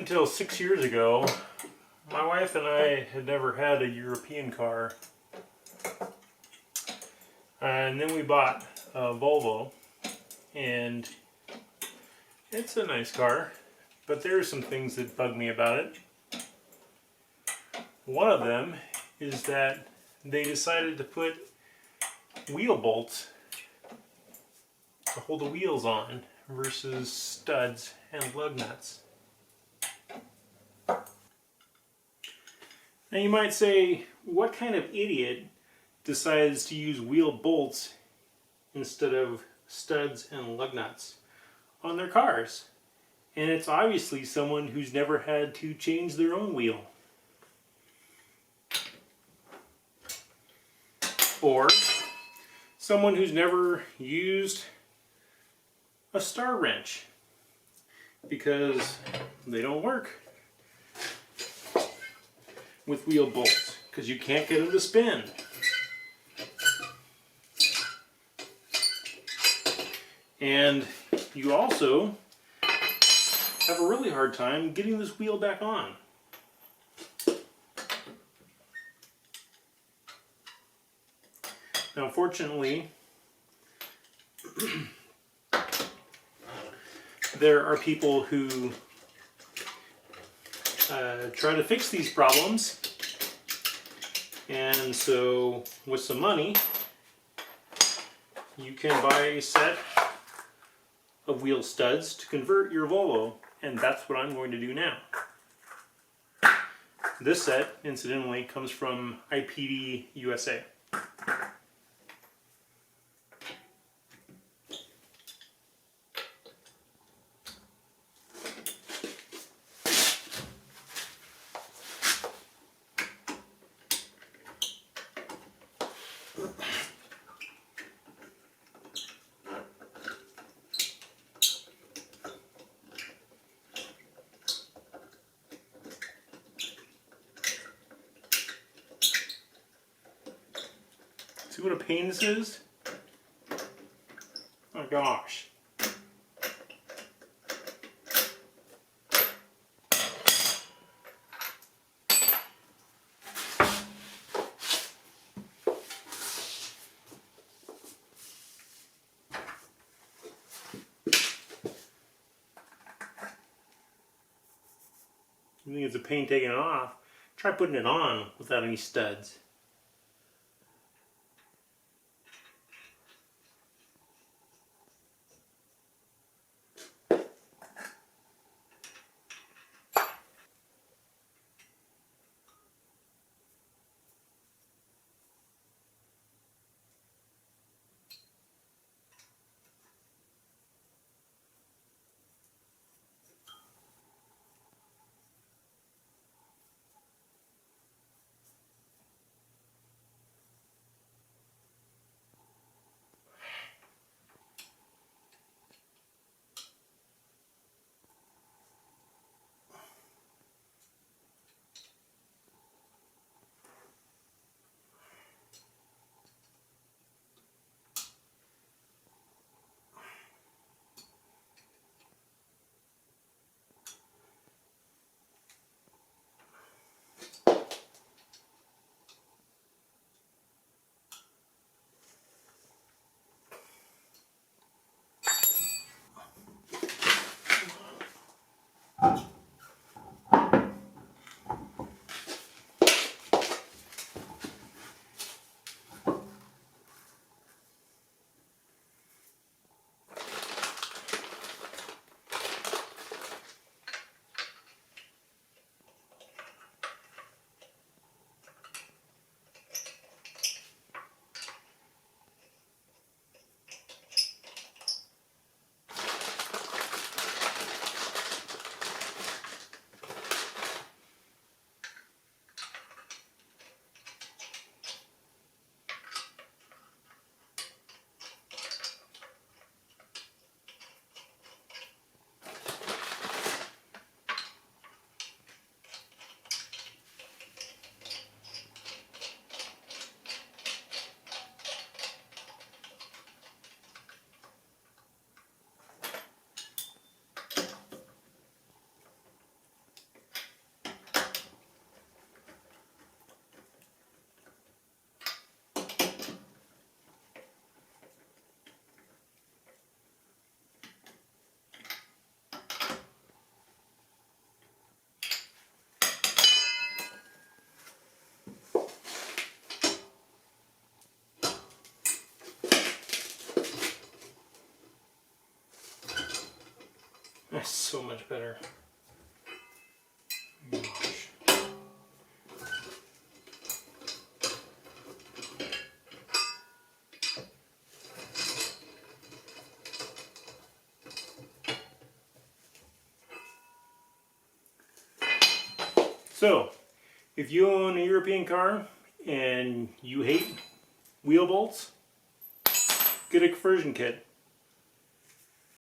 until 6 years ago, my wife and I had never had a European car. And then we bought a Volvo, and it's a nice car, but there are some things that bug me about it. One of them is that they decided to put wheel bolts to hold the wheels on versus studs and lug nuts. Now you might say, what kind of idiot decides to use wheel bolts instead of studs and lug nuts on their cars? And it's obviously someone who's never had to change their own wheel. Or someone who's never used a star wrench because they don't work with wheel bolts because you can't get them to spin. And you also have a really hard time getting this wheel back on. Now, fortunately, there are people who try to fix these problems, and so with some money, you can buy a set of wheel studs to convert your Volvo, and that's what I'm going to do now. This set, incidentally, comes from IPD USA. See what a pain this is? Oh gosh. You think it's a pain taking it off? Try putting it on without any studs. That's so much better. Gosh. So, if you own a European car and you hate wheel bolts, get a conversion kit.